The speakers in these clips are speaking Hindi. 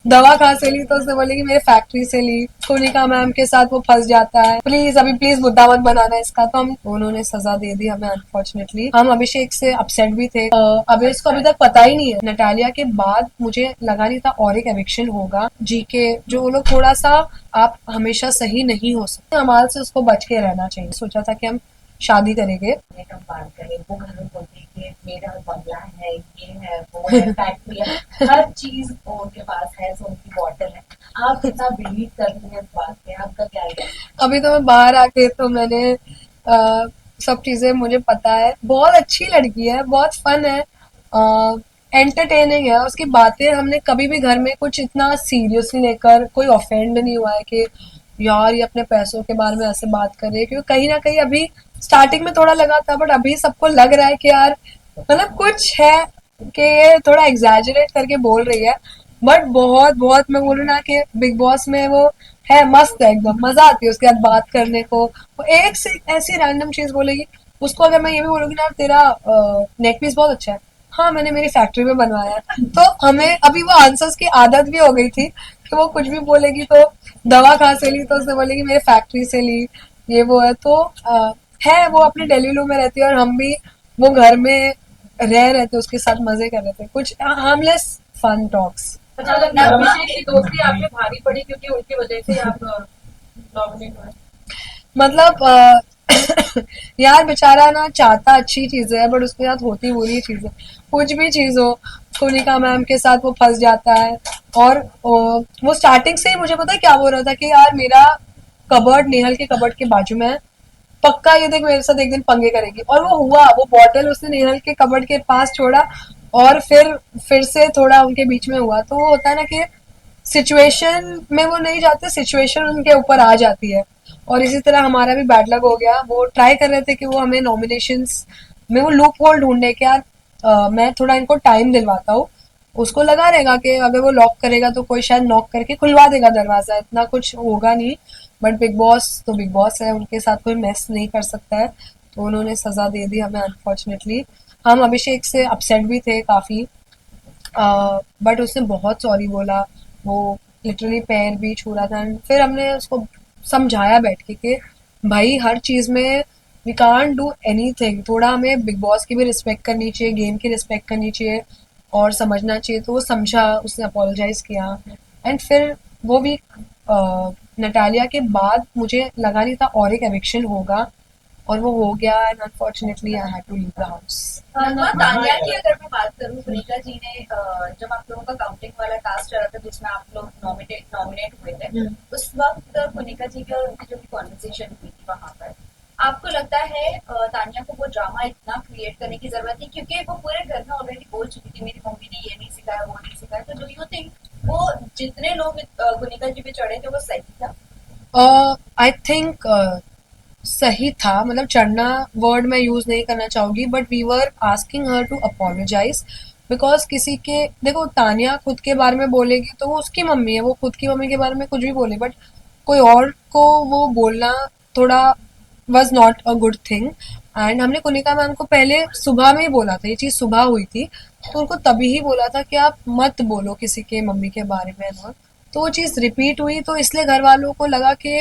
दवा कहाँ से ली तो उसने बोली कि मेरे फैक्ट्री से ली। सोनिका मैम के साथ वो फंस जाता है, प्लीज अभी प्लीज मुद्दा मत बनाना इसका। तो हम उन्होंने सजा दे दी हमें अनफॉर्चुनेटली। हम अभिषेक से अपसेट भी थे। अभी इसको अभी तक पता ही नहीं है। नटालिया के बाद मुझे लगा नहीं था और एक एविक्शन होगा। जी के जो वो लोग थोड़ा सा, आप हमेशा सही नहीं हो सकते, हमारे से उसको बच के रहना चाहिए। सोचा था कि हम शादी करेंगे। हम बात करें, वो घर में बोलते हैं कि मेरा बंगला है, ये है, वो है, फैक्ट्री है, हर चीज उनके पास है, सो उनकी बॉटल है। आप कितना बिलीव करती हैं इस बात पे? आपका क्या है? अभी तो मैं बाहर आके तो मैंने सब चीजें मुझे पता है। बहुत अच्छी लड़की है, बहुत फन है, एंटरटेनिंग है। उसकी बातें हमने कभी भी घर में कुछ इतना सीरियसली लेकर कोई ऑफेंड नहीं हुआ है कि यार ये अपने पैसों के बारे में ऐसे बात कर रही है। क्योंकि कहीं ना कहीं अभी स्टार्टिंग में थोड़ा लगा था, बट अभी सबको लग रहा है कि यार मतलब कुछ है, कि ये थोड़ा एग्जैजरेट करके बोल रही है। बट बहुत बहुत मैं बोलूँ ना कि बिग बॉस में वो है, मस्त है एकदम, मजा आती है उसके साथ बात करने को। वो एक से ऐसी रैंडम चीज बोलेगी। उसको अगर मैं ये भी बोलूंगी ना तेरा नेक पीस बहुत अच्छा है, हाँ मैंने मेरी फैक्ट्री में बनवाया है, तो हमें अभी वो आंसर्स की आदत भी हो गई थी कि वो कुछ भी बोलेगी तो दवा कहाँ से ली तो उसने बोलेगी मेरे फैक्ट्री से ली, ये वो है। तो है वो अपने डेलीलू में रहती है और हम भी वो घर में रह रहे थे उसके साथ, मजे कर रहे थे, कुछ हार्मलेस फन टॉक्स। अच्छा, लगता है अभिषेक की दोस्ती आप पे भारी पड़ी क्योंकि उनकी वजह से आप नॉमिनेट हुए। मतलब यार बेचारा ना चाहता अच्छी चीजें है, बट उसके साथ होती बुरी चीजें। कुछ भी चीज हो, सोनिका मैम के साथ वो फंस जाता है। और वो स्टार्टिंग से ही मुझे पता है क्या बोल रहा था कि यार मेरा कबर्ड नेहल के कबर्ड के बाजू में है, पक्का ये देख मेरे साथ एक दिन पंगे करेगी। और वो हुआ, वो बॉटल उसने नेहल के कबर्ड के पास छोड़ा और फिर से थोड़ा उनके बीच में हुआ। तो वो होता है ना कि सिचुएशन में वो नहीं जाते, सिचुएशन उनके ऊपर आ जाती है। और इसी तरह हमारा भी बैड लक हो गया। वो ट्राई कर रहे थे कि वो हमें नॉमिनेशंस में वो लूप होल ढूंढने के, यार मैं थोड़ा इनको टाइम दिलवाता हूँ। उसको लगा रहेगा कि अगर वो लॉक करेगा तो कोई शायद नॉक करके खुलवा देगा दरवाजा, इतना कुछ होगा नहीं। बट बिग बॉस तो बिग बॉस है, उनके साथ कोई मेस नहीं कर सकता है। तो उन्होंने सजा दे दी हमें अनफॉर्चुनेटली। हम अभिषेक से अपसेट भी थे काफी, बट उसने बहुत सॉरी बोला। वो लिटरली पैर भी छू रहा था। फिर हमने उसको समझाया बैठ के भाई हर चीज में वी कांट डू एनीथिंग, थोड़ा हमें बिग बॉस की भी रिस्पेक्ट करनी चाहिए, गेम की रिस्पेक्ट करनी चाहिए और समझना चाहिए। तो वो समझा, उसने अपोलोजाइज किया। एंड फिर वो भी नटालिया के बाद मुझे लगा नहीं था और एक एविक्शन होगा, और वो हो गया। And unfortunately I had to leave the house. Tania की अगर मैं बात करूँ, सुनीता जी ने जब आप लोगों का काउंटिंग वाला टास्क चला था जिसमें आप लोग नॉमिनेट हुए थे, उस वक्त सुनीता जी की और उनकी जो भी कॉन्वर्सेशन हुई थी वहां पर, आपको लगता है तानिया को वो ड्रामा इतना क्रिएट करने की जरूरत थी? क्योंकि वो पूरे घर में ऑलरेडी बोल चुकी थी मेरी मम्मी ने ये नहीं सिखाया, वो नहीं सिखाया। तो डू यू थिंक वो जितने लोग गुनिका जी पे चढ़े थे वो सही था? आई थिंक सही था, मतलब चढ़ना वर्ड मैं यूज नहीं करना चाहूंगी, but we were asking her to apologise. Because किसी के, देखो तानिया खुद के बारे में बोलेगी तो वो उसकी मम्मी है, वो खुद की मम्मी के बारे में कुछ भी बोले, बट कोई और को वो बोलना थोड़ा was not a good thing. And हमने कुनिका मैम को पहले सुबह में ही बोला था, ये चीज सुबह हुई थी, तो उनको तभी ही बोला था कि आप मत बोलो किसी के मम्मी के बारे में ना। तो वो चीज रिपीट हुई, तो इसलिए घर वालों को लगा कि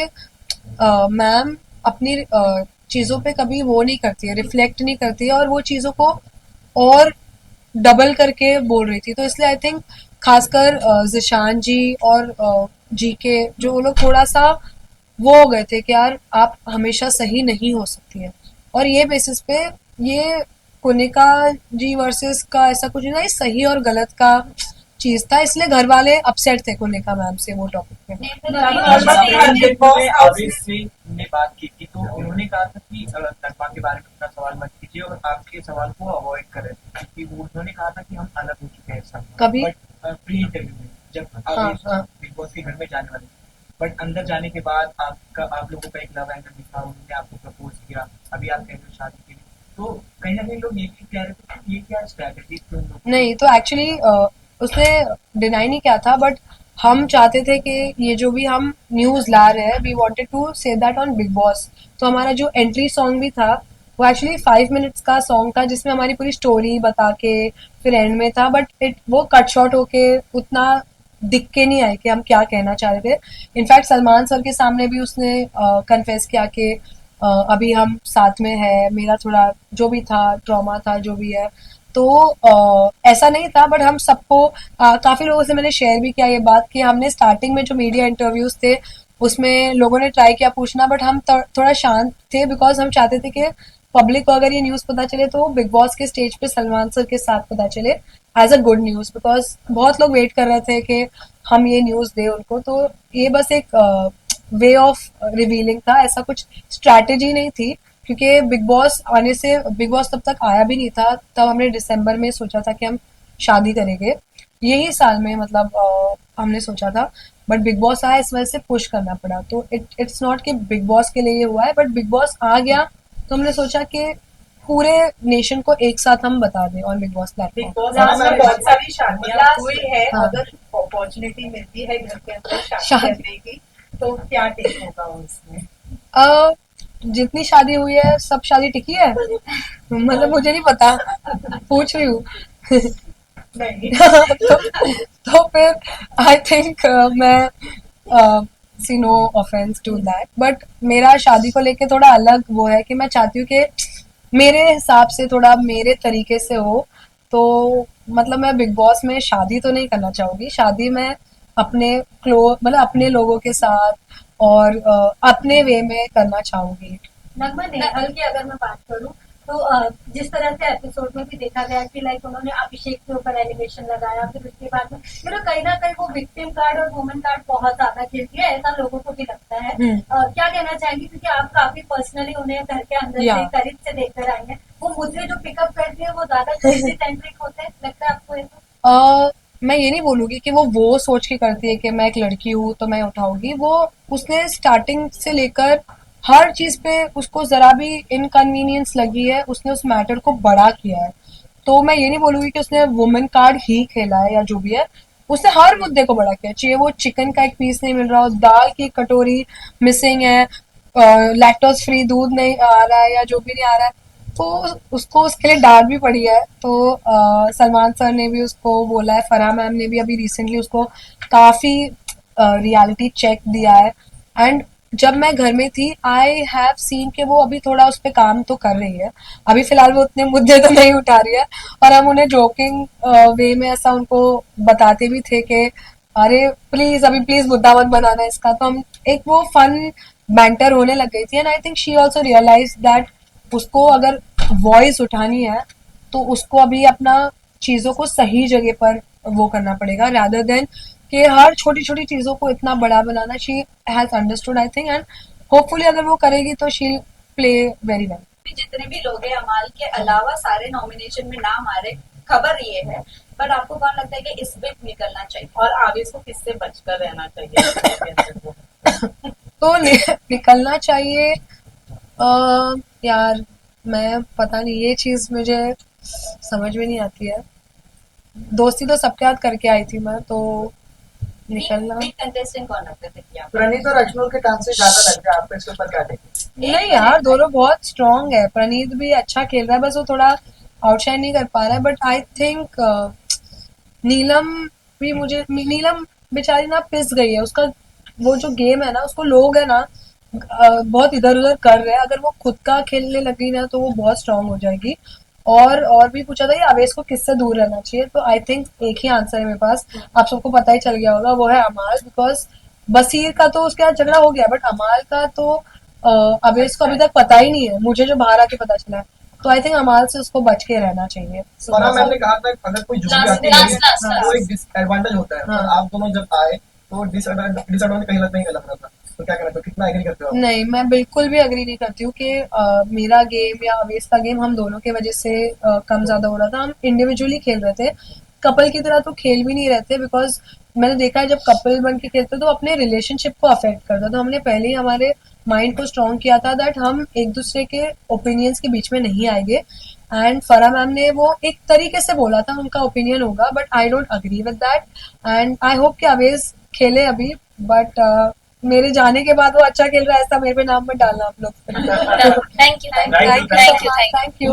मैम अपनी चीजों पे कभी वो नहीं करती है, रिफ्लेक्ट नहीं करती है, और वो चीजों को और डबल करके बोल रही थी। तो इसलिए आई थिंक खासकर जिशान जी और जी के जो वो लोग थोड़ा सा वो हो गए थे कि यार आप हमेशा सही नहीं हो सकती है। और ये बेसिस पे ये कुनिका जी वर्सेस का ऐसा कुछ नहीं था, ये सही और गलत का चीज था, इसलिए घर वाले अपसेट थे कुनिका मैम से वो टॉपिक पे। बिग बॉस आवेश से हमने बात की थी तो उन्होंने कहा था कि तकवा के बारे में अपना सवाल मत कीजिए और आपके सवाल को अवॉइड करें, क्योंकि वो उन्होंने कहा था कि हम अलग हो चुके हैं सब। कभी प्री इंटरव्यू में जब हाँ आवेश हाँ बिग बॉस के घर में जाने वाले थे, बट अंदर जाने के बाद आप लोगों का एक लव एंगल दिखा, उन्होंने आपको प्रपोज किया, अभी आप कह रहे हो शादी के लिए। तो कहीं ना कहीं लोग ये भी कह रहे थे कि ये क्या स्ट्रैटेजी थी उन लोगों नहीं, तो एक्चुअली उसने डिनाई नहीं किया था, बट हम चाहते थे कि ये जो भी हम न्यूज ला रहे हैं, we wanted to say that on Bigg Boss. तो हमारा जो एंट्री सॉन्ग भी था वो एक्चुअली 5 मिनट्स का सॉन्ग था, जिसमें हमारी पूरी स्टोरी बता के फिर एंड में था, बट इट वो कट शॉर्ट होके उतना दिख के नहीं आई कि हम क्या कहना चाह रहे थे। इनफैक्ट सलमान सर के सामने भी उसने कन्फेस किया कि अभी हम साथ में है, मेरा थोड़ा जो भी था ट्रॉमा था जो भी है, तो ऐसा नहीं था। बट हम सबको काफी लोगों से मैंने शेयर भी किया ये बात कि हमने स्टार्टिंग में जो मीडिया इंटरव्यूज थे उसमें लोगों ने ट्राई किया पूछना, बट हम थोड़ा शांत थे बिकॉज हम चाहते थे कि पब्लिक को अगर ये न्यूज पता चले तो बिग बॉस के स्टेज पे सलमान सर के साथ पता चले as a good news, because बहुत लोग वेट कर रहे थे कि हम ये न्यूज दें उनको। तो ये बस एक वे ऑफ रिवीलिंग था, ऐसा कुछ स्ट्रैटेजी नहीं थी, क्योंकि बिग बॉस आने से बिग बॉस तब तक आया भी नहीं था। तब हमने दिसंबर में सोचा था कि हम शादी करेंगे, यही साल में मतलब हमने सोचा था। बट बिग बॉस आया इस वजह से पुश करना पड़ा। तो इट्स नॉट कि बिग बॉस के लिए ये हुआ है, बट बिग बॉस आ गया तो हमने सोचा कि पूरे नेशन को एक साथ हम बता दें on Bigg boss big platform. Boss में बहुत सारी शादियां Last- हुई है, हाँ। अगर अपॉर्चुनिटी मिलती है घर के अंदर शादी शादी। करने की तो क्या टेक होगा उसमें? जितनी शादी हुई है सब शादी टिकी है मतलब मुझे नहीं पता, पूछ रही हूँ नहीं तो फिर आई थिंक मैं सी no offence to that, but मेरा शादी को लेके थोड़ा अलग वो है कि मैं चाहती हूँ कि मेरे हिसाब से थोड़ा मेरे तरीके से हो। तो मतलब मैं बिग बॉस में शादी तो नहीं करना चाहूंगी, शादी मैं अपने मतलब अपने लोगों के साथ और अपने वे में करना चाहूंगी। नगमा नेहल की अगर मैं बात करूं तो जिस तरह से एपिसोड में भी देखा गया कि लाइक उन्होंने अभिषेक के ऊपर एलिगेशन लगाया, फिर उसके बाद में कहीं ना कहीं वो विक्टिम कार्ड और वुमेन कार्ड बहुत ज्यादा खेलती है, ऐसा लोगों को भी लगता है। क्या कहना चाहेंगी, क्योंकि आप काफी पर्सनली उन्हें घर के अंदर से Yeah. करीब से देखकर आई हैं, वो मुझे जो पिकअप करती है वो ज्यादा क्रेजी सेंट्रिक होते हैं, लगता है आपको ऐसा? मैं ये नहीं बोलूंगी कि वो सोच के करती है कि मैं एक लड़की हूँ तो मैं उठाऊंगी। वो उसने स्टार्टिंग से लेकर हर चीज पे उसको जरा भी इनकन्वीनियंस लगी है उसने उस मैटर को बड़ा किया है। तो मैं ये नहीं बोलूंगी कि उसने वुमेन कार्ड ही खेला है या जो भी है, उसने हर मुद्दे को बड़ा किया, चाहे वो चिकन का एक पीस नहीं मिल रहा हो, दाल की एक कटोरी मिसिंग है, लैक्टोज फ्री दूध नहीं आ रहा है या जो भी नहीं आ रहा है, तो उसको उसके लिए डांट भी पड़ी है। तो सलमान सर ने भी उसको बोला है, फराह मैम ने भी अभी रिसेंटली उसको काफी रियलिटी चेक दिया है। एंड जब मैं घर में थी आई हैव सीन कि वो अभी थोड़ा उस पर काम तो कर रही है। अभी फिलहाल वो उतने मुद्दे तो नहीं उठा रही है, और हम उन्हें जोकिंग वे में ऐसा उनको बताते भी थे कि अरे प्लीज अभी प्लीज मुद्दा मत बनाना इसका। तो हम एक वो फन बैंटर होने लग गई थी। And I think she also realise that उसको अगर वॉइस उठानी है तो उसको अभी अपना चीजों को सही जगह पर वो करना पड़ेगा, रादर देन कि हर छोटी छोटी चीजों को इतना बड़ा बनाना। She has understood I think, and hopefully अगर वो करेगी तो शी प्ले वेरी वेल। जितने भी लोग हैं अमाल के अलावा सारे नॉमिनेशन में नाम आ रहे, खबर ये है, पर आपको कौन लगता है कि इस बीच निकलना चाहिए? और आवेश को किससे बचकर रहना चाहिए? तो निकलना चाहिए यार मैं पता नहीं, ये चीज मुझे समझ में नहीं आती है। दोस्ती तो सबके साथ करके आई थी मैं, तो निकलना कंटेस्टेंट कौन लगता है कि आप? प्रणीत और अजमल के चांसेस ज्यादा लगते हैं, आपको इसके ऊपर क्या टेक? नहीं यार, दोनों बहुत स्ट्रांग है। प्रणीत भी अच्छा खेल रहा है, बस वो थोड़ा आउटशाइन नहीं कर पा रहा है। बट आई थिंक नीलम भी नीलम बेचारी ना पिस गई है। उसका वो जो गेम है ना, उसको लोग है ना बहुत इधर उधर कर रहे हैं। अगर वो खुद का खेलने लगी ना तो वो बहुत स्ट्रांग हो जाएगी। और भी पूछा था ये अवेश को किससे दूर रहना चाहिए, तो आई थिंक एक ही आंसर है मेरे पास, आप सबको पता ही चल गया होगा, वो है अमाल। बिकॉज बसीर का तो उसके साथ झगड़ा हो गया, बट अमाल का तो अवेश को अभी तक पता ही नहीं है, मुझे जो बाहर आके पता चला है। तो आई थिंक अमाल से उसको बच के रहना चाहिए। फराह मैम ने कहा था अगर कोई जुड़ी आती last, है तो एक डिसएडवांटेज होता है, हाँ। पर आप दोनों जब आए तो डिसएडवांटेज कहीं नहीं लग रहा था, तो क्या कहना, तो कितना एग्री करते हो? नहीं, मैं बिल्कुल भी अग्री नहीं करती हूँ कि मेरा गेम या अवेश का गेम हम दोनों की वजह से कम ज्यादा हो रहा था। हम इंडिविजुअली खेल रहे थे, कपल की तरह तो खेल भी नहीं रहते। बिकॉज मैंने देखा है जब कपल बन के खेलते तो अपने रिलेशनशिप को अफेक्ट करता। तो हमने पहले ही हमारे माइंड को स्ट्रॉन्ग किया था दैट हम एक दूसरे के ओपिनियंस के बीच में नहीं आएंगे। एंड फराह मैम ने वो एक तरीके से बोला था, उनका ओपिनियन होगा, but I don't agree with that. And I hope कि अवेश खेले अभी, बट मेरे जाने के बाद वो अच्छा खेल रहा है ऐसा मेरे पे नाम मत डालना आप लोग। Thank you thank you, thank you.